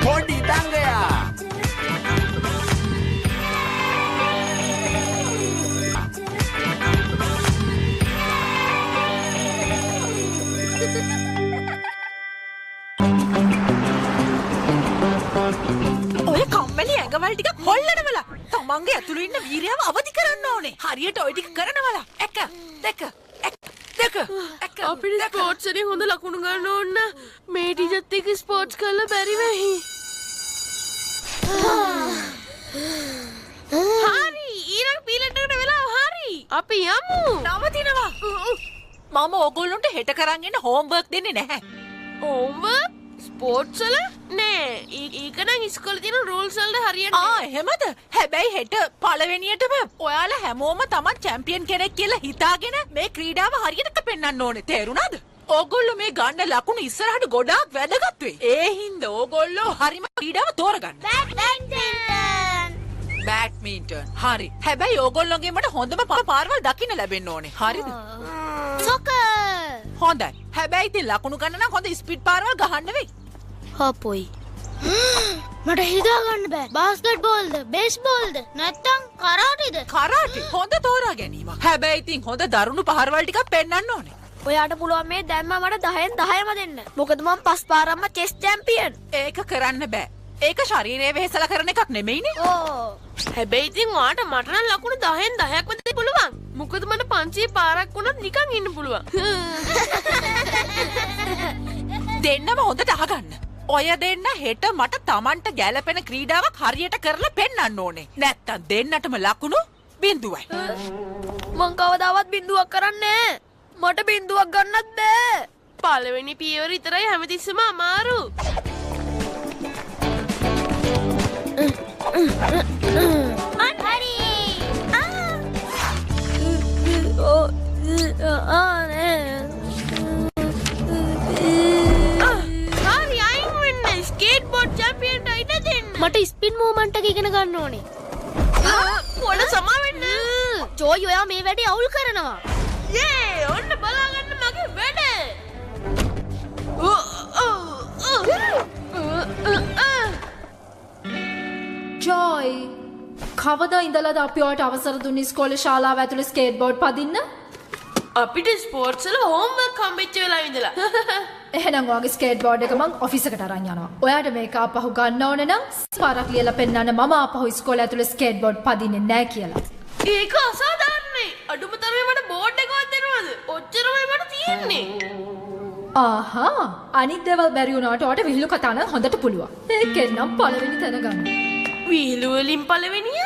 පොඩි දංගයා ඔය කම්මැලි ඇඟවල ටික හොල්ලනවලා තමන්ගේ ඇතුළේ ඉන්න වීරයව අවදි කරන්න ඕනේ. හරියට ඔය ටික කරනවලා 1 2 අපිට ස්පෝර්ට්ස් එකේ හොඳ ලකුණු ගන්න ඕන. මේ ටීචර්ත් එක්ක ස්පෝර්ට්ස් කරලා බැරි වෙයි. හරි ඊළඟ පීරියඩ් එකට වෙලාව හරි. අපි යමු. නවතිනවා. මම ඕගොල්ලොන්ට හෙට කරන් එන්න හෝම්වර්ක් දෙන්නේ නැහැ. හෝම්වර්ක් ස්පෝර්ට්ස් වල නෑ. ඒක නම් ඉස්කෝලේ තියෙන රූල්ස් වලට හරියන්නේ. එහෙමද? හැබැයි හෙට පළවෙනියටම ඔයාලා හැමෝම තමන් චැම්පියන් කෙනෙක් කියලා හිතාගෙන මේ ක්‍රීඩාව හරියට පෙන්වන්න ඕනේ. තේරුණාද? ඕගොල්ලෝ මේ ගන්න ලකුණු ඉස්සරහට ගොඩාක් වැදගත් වෙයි. ඒ හින්දා ඕගොල්ලෝ හරිම ක්‍රීඩාව තෝරගන්න. බැඩ්මින්ටන්. හරි. හැබැයි ඕගොල්ලෝගේ මට හොඳම පාරවල් දකින්න ලැබෙන්න ඕනේ. හරිද? සොකර්. හොඳයි. හැබැයි ඉතින් ලකුණු ගන්න නම් හොඳ ස්පීඩ් පාරවල් ගහන්න වෙයි. හපොයි. මට හිතා ගන්න බෑ. බාස්කට්බෝල්ද, බේස්බෝල්ද, නැත්නම් කරාටේද? කරාටි. හොඳ තෝරා ගැනීමක්. හැබැයි ඉතින් හොඳ දරුණු පහරවල් ටිකක් පෙන්වන්න ඕනේ. ඔයාට පුළුවන් මේ දැම්ම මට 10න් 10ම දෙන්න. මොකද මම 5 පාරක්ම චෙස් චැම්පියන්. ඒක කරන්න බෑ. ඒක ශරීරයේ වෙහෙසලා කරන එකක් නෙමෙයිනේ. ඕ. හැබැයි ඉතින් ඔයාට මට නම් ලකුණු 10න් 10ක්ම දෙන්න පුළුවන්. මොකද මට 500 පාරක් වුණත් නිකන් ඉන්න පුළුවන්. දෙන්නම හොඳට අහගන්න. ඔය දෙන්න හෙට මට Tamanට ගැළපෙන ක්‍රීඩාවක් හරියට කරලා පෙන්වන්න ඕනේ. නැත්තම් දෙන්නටම ලකුණු 0යි. මං කවදාවත් බින්දුවක් කරන්නේ නැහැ. මට බින්දුවක් ගන්නත් බෑ. පළවෙනි පියවර විතරයි හැමතිස්සෙම අමාරු. හරි. හරි අයින් වෙන්න. ස්කේට්බෝඩ් චැම්පියන්ට ඉඩ දෙන්න. මට ස්පින් මූවමන්ට් එක ඉගෙන ගන්න ඕනේ. පොඩ සමා වෙන්න. ජෝයි ඔයා මේ වැඩේ අවුල් කරනවා. යේ ඔන්න බලාගන්න මගේ වැඩ. ජොයි කවදා ඉඳලාද අපි ඔයාලට අවසර දුන්නේ ඉස්කෝලේ ශාලාව ඇතුලේ ස්කේට් බෝඩ් පදින්න? අපිට ස්පෝර්ට්ස් වල හෝම්වර්ක් හම්බෙච්ච වෙලාව ඉඳලා. එහෙනම් ඔයාගේ ස්කේට් බෝඩ් එක මං ඔෆිස් එකට අරන් යනවා. ඔයාට මේක ආපහු ගන්න ඕන නම් පාරක් ලියලා පෙන්නන්න මම ආපහු ඉස්කෝලේ ඇතුලේ ස්කේට් බෝඩ් පදින්නේ නැහැ කියලා. ඒක අසාධාරණයි. අඩුම තරමේ මට බෝඩ් එකවත් දෙනවද? ඔච්චරමයි මට තියෙන්නේ. ආහා අනිත් දේවල් බැරි වුණාට ඔයාට විහිළු කතා නම් හොඳට පුළුවන්. ඒකෙන් නම් පළවෙනි තැන ගන්න. විහිළු වලින් පළවෙනිය?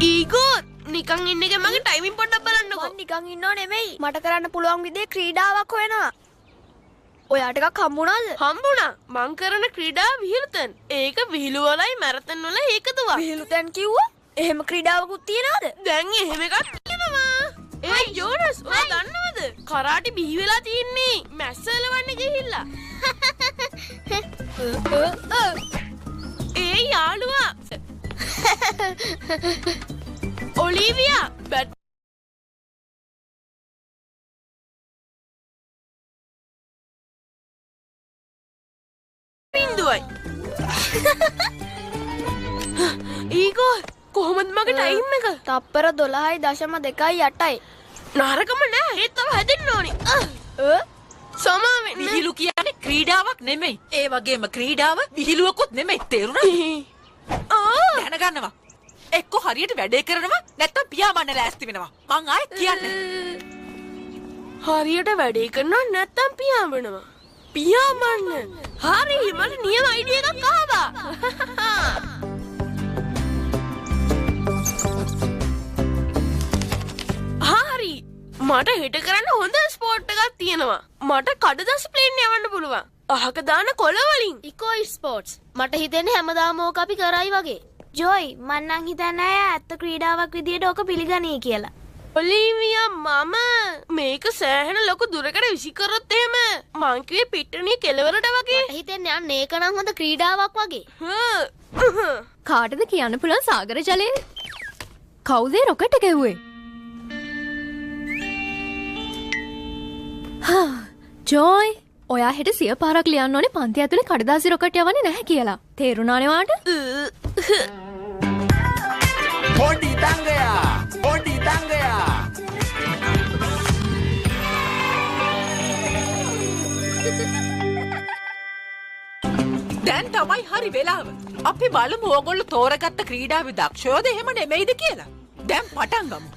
ඊගෝ නිකන් ඉන්න එක මගේ ටයිමින් පොඩ්ඩක් බලන්නකෝ. මං නිකන් ඉන්නව නෙමෙයි. මට කරන්න පුළුවන් විදිහේ ක්‍රීඩාවක් හොයනවා. ඔයා ටිකක් හම්බුණාද? හම්බුණා. මං කරන ක්‍රීඩා විහිළුතන්. ඒක විහිළු වලයි මැරතන් වල ඒකතුවක්. විහිළුතැන් කිව්වා? එහෙම ක්‍රීඩාවකුත් තියනවද? දැන් එහෙම එකක් තියෙනවා. ඒ ජෝනස් ඔයා දන්නවද? කරාටි බිහි වෙලා තින්නේ මැස්සලවන්න ගිහිල්ලා. ඒ යාළුවා. ඔලිවියා බැට් බින්දුවයි. ඊගෝ කොහොමද මගේ ටයිම් එක? තප්පර 12.2යි. නරකම නෑ. ඒත් තව හැදෙන්න ඕනි. සමා වෙන්න. විහිළු කියන්නේ ක්‍රීඩාවක් නෙමෙයි. ඒ වගේම ක්‍රීඩාව විහිළුවකුත් නෙමෙයි. තේරුණාද? දැනගන්නවා. එක්ක හරියට වැඩේ කරනවා නැත්නම් පියාඹන්න ලෑස්ති වෙනවා. මං ආයෙත් කියන්නේ. හරියට වැඩේ කරනවා නැත්නම් පියාඹනවා. පියාඹන්න. හරි මට නියම අයිඩියා එකක් ආවා. හරි මට හෙට කරන්න හොඳ ස්පෝර්ට් එකක් තියෙනවා. මට කඩදාසි ප්ලේන් යවන්න පුළුවන්. අහක දාන කොළ වලින්. ඉකෝ ස්පෝර්ට්ස්. මට හිතෙන්නේ හැමදාම ඕක අපි කරයි වගේ. ජොයි මං නම් හිතන්නේ ඇත්ත ක්‍රීඩාවක් විදියට ඕක පිළිගනී කියලා. ඔලිවියා මම මේක සෑහෙන ලොකු දුරකට විසිකරොත් එහෙම මං කිව්වේ පිට්ටනිය කෙලවරට වගේ. මට හිතෙන්නේ අන්න ඒක නම් හොඳ ක්‍රීඩාවක් වගේ. කාටද කියන්න පුළුවන් සාගර ජලයේ? කවුද රොකට් එක එව්වේ? ජොයි ඔයා හෙට 100 පාරක් ලියන්න ඕනේ පන්ති ඇතුලේ කඩදාසි රොකට් යවන්නේ නැහැ කියලා. තේරුණානේ වාට? පොඩි දංගයා පොඩි දංගයා දැන් තමයි හරි වෙලාව. අපි බලමු ඕගොල්ලෝ තෝරගත්ත ක්‍රීඩාවේ දක්ෂයෝද එහෙම නෙමෙයිද කියලා. දැන් පටන් ගමු.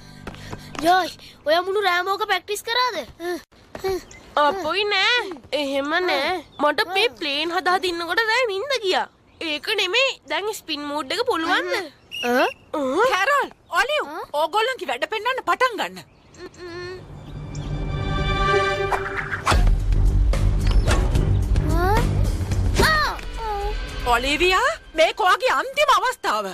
ජෝයි ඔයා මුළු රෑමෝක ප්‍රැක්ටිස් කරාද? අපොයි නෑ. එහෙම නෑ. මට මේ ප්ලේන් හදා දින්නකොට රෑ නිින්ද ගියා. ඒක නෙමෙයි. දැන් ස්පින් මූඩ් එක පුළුවන්ද? කැරල්, ඔලිව්, ඕගොල්ලන්ගේ වැඩ පෙන්නන්න පටන් ගන්න. ඔලිවියා, මේක ඔයාගේ අන්තිම අවස්ථාව.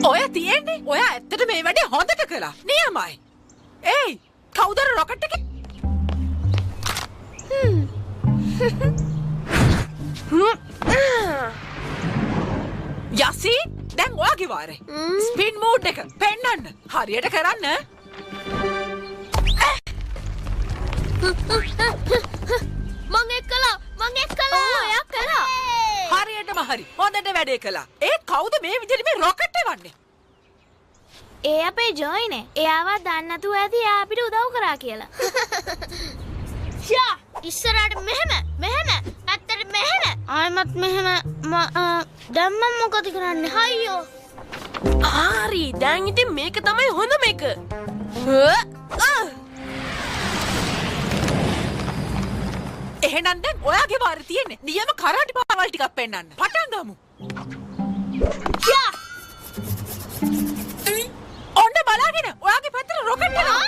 ඔය තියෙන්නේ ඔයා ඇත්තට මේ වැඩේ හොඳට කළා. නියමයි. ඒයි, කවුද රොකට් එක? යසි, දැන් ඔයාගේ වාරේ. ස්පින් මූඩ් එක පෙන්නන්න. හරියට කරන්න. මං එක්කලා ඔයා කළා. හරියටම හරි. හොඳට වැඩේ කළා. ඒ කවුද මේ විදිහට මේ රොකට් එවන්නේ? ඒ අපේ ජෝයිනේ. එයාවත් දන්නේ නැතුව ඇති එයා අපිට උදව් කරා කියලා. ෂා ඉස්සරහට මෙහෙම නැත්තට මෙහෙම ආයමත් මෙහෙම දැන් මම මොකද කරන්නේ හයියෝ. හරි. දැන් ඉතින් මේක තමයි හොඳම එක. එහෙනම් දැන් ඔයාගේ වාරේ තියෙන්නේ. නියම කරාටි පාවල් ටිකක් පෙන්නන්න. පටන් ගමු. ෂා ඔන්න බලාගෙන ඔයාගේ පැත්තට රොකට් එනවා.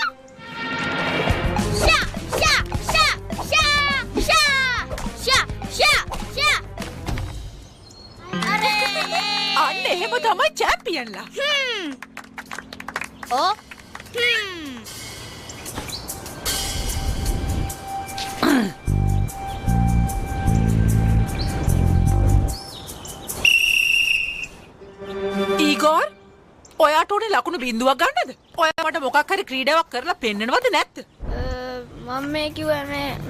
අන්න එහෙම තමයි චැම්පියන්ලා. ඊගොර්, ඔයාට උනේ ලකුණු බිඳුවක් ගන්නද? ඔයා මට මොකක් හරි ක්‍රීඩාවක් කරලා පෙන්නනවද නැත්ද? මම මේ කිව්වේ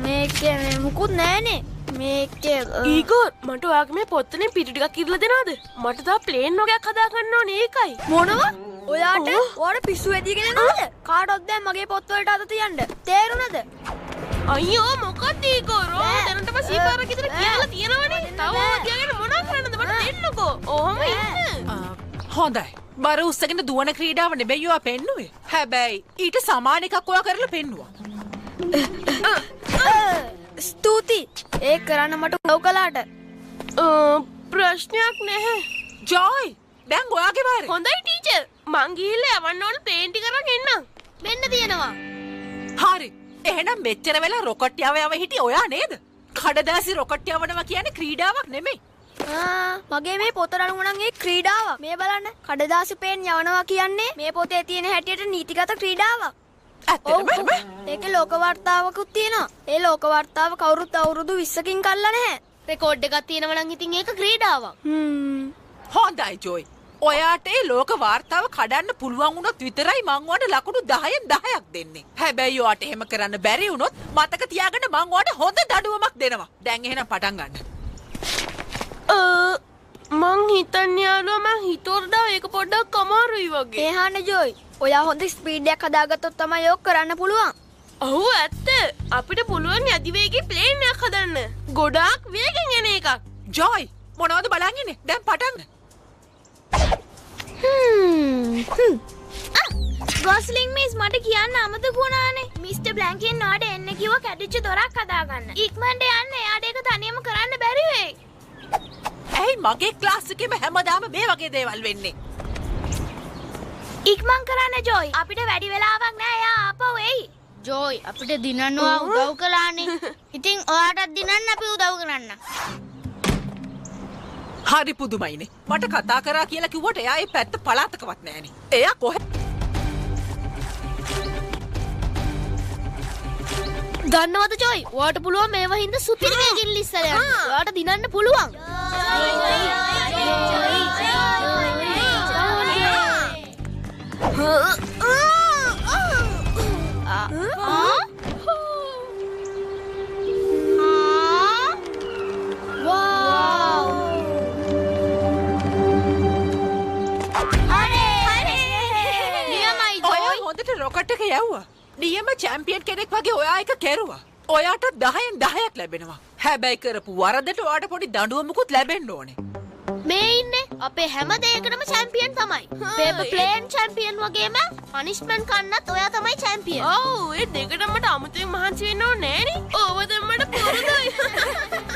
මේකේ මුකුත් නෑනේ. මේකේ ඊගොර්, මට ඔයාගේ මේ පොත්තනේ පිටු ටිකක් ඉරලා දෙනවද? මට තා ප්ලේන් වගේක් හදා ගන්න ඕනේ ඒකයි. මොනවා? ඔයාට පිස්සු ඇදිගෙන නේද? කාටවත් දැන් මගේ පොත් වලට අත තියන්න. තේරුණාද? අයියෝ මොකක්ද ඊගොර්? දැනටම සීපාරක් විතර කියලා තියෙනවනේ. තව තියාගෙන මොනවා කරන්නද? මට දෙන්නකෝ. ඔහොම ඉන්න. හොඳයි. බර උස්සගෙන දුවන ක්‍රීඩාව නෙමෙයි ඔයා පෙන්නුවේ. හැබැයි ඊට සමාන එකක් ඔයා කරලා පෙන්නුවා. ස්තුති. ඒක කරන්න මට උදව් කළාට. ප්‍රශ්නයක් නැහැ. ජොයි, දැන් ඔයාගේ වාරේ. හොඳයි ටීචර්. මං ගිහිල්ලා යවන්න ඕන ප්ලේන් ටික අරන් එන්නම්. වෙන්න තියෙනවා. හරි. එහෙනම් මෙච්චර වෙලා රොකට් යව හිටියේ ඔයා නේද? කඩදාසි රොකට් යවනවා කියන්නේ ක්‍රීඩාවක් නෙමෙයි. මගේ මේ පොත රණුව නම් ඒ ක්‍රීඩාවක්. මේ බලන්න. කඩදාසි පේන් යවනවා කියන්නේ මේ පොතේ තියෙන හැටියට නීතිගත ක්‍රීඩාවක්. ඇත්තටම? ඒකේ ලෝක වර්තාවකුත් තියෙනවා. ඒ ලෝක වර්තාව කවුරුත් අවුරුදු 20කින් කල්ලා නැහැ. රෙකෝඩ් එකක් තියෙනවා නම් ඉතින් ඒක ක්‍රීඩාවක්. හොඳයි ජොයි. ඔයාට ඒ ලෝක වාර්තාව කඩන්න පුළුවන් වුණොත් විතරයි මං ඔයාට ලකුණු 10න් 10ක් දෙන්නේ. හැබැයි ඔයාට එහෙම කරන්න බැරි වුණොත් මතක තියාගන්න මං ඔයාට හොඳ දඩුවමක් දෙනවා. දැන් එහෙනම් පටන් ගන්න. මං හිතන්නේ යාළුවා මං හිතුවරදා ඒක පොඩ්ඩක් අමාරුයි වගේ. ඒහාන ජෝයි. ඔයා හොඳ ස්පීඩ් එකක් හදාගත්තොත් තමයි ඕක කරන්න පුළුවන්. ඔව් ඇත්ත. අපිට පුළුවන් අධිවේගී ප්ලේන් එකක් හදන්න. ගොඩාක් වේගෙන් එන එකක්. ජොයි, මොනවද බලන් ඉන්නේ? දැන් පටන් ගන්න. ගොස්ලින් මිස් මට කියන්න අමතක වුණානේ. මිස්ටර් බ්ලැන්කින් නෝඩ එන්න කිව්වා කැඩිච්ච දොරක් හදාගන්න. ඉක්මනට යන්න. එයාට ඒක තනියම කරන්න බැරි වෙයි. ඇයි මගේ ක්ලාස් එකේම හැමදාම මේ වගේ දේවල් වෙන්නේ? ඉක්මන් කරන්න ජෝයි. අපිට වැඩි වෙලාවක් නෑ. එයා ආපහු එයි. ජෝයි අපිට දිනන්නවා උදව් කළානේ. ඉතින් ඔයාටත් දිනන්න අපි උදව් කරන්න. හරි පුදුමයිනේ. මට කතා කරා කියලා කිව්වට එයා ඒ පැත්ත පළාතකවත් නෑනේ. එයා කොහෙ? දන්නවද ජොයි? ඔයාට පුළුවන් මේවා හින්දා සුපිරි වේගින් ලිස්සල යන්න. ඔයාට දිනන්න පුළුවන්. හොඳට රොකට් එක යවුවා. නියම චැම්පියන් කෙනෙක් වගේ ඔයා එක කෙරුවා. ඔයාට 10න් 10ක් ලැබෙනවා. හැබැයි කරපු වරදට ඔයාට පොඩි දඬුවමකුත් ලැබෙන්න ඕනේ. මේ ඉන්නේ අපේ හැම දෙයකටම චැම්පියන් තමයි. පේපර් ප්ලේන් චැම්පියන් වගේම පනිෂ්මන්ට් කන්නත් ඔයා තමයි චැම්පියන්. ඔව් ඒ දෙකටම මට අමුතුවෙන් මහන්සි වෙන්න ඕනේ නෑනේ. ඕව දැන් මට පුරුදුයි.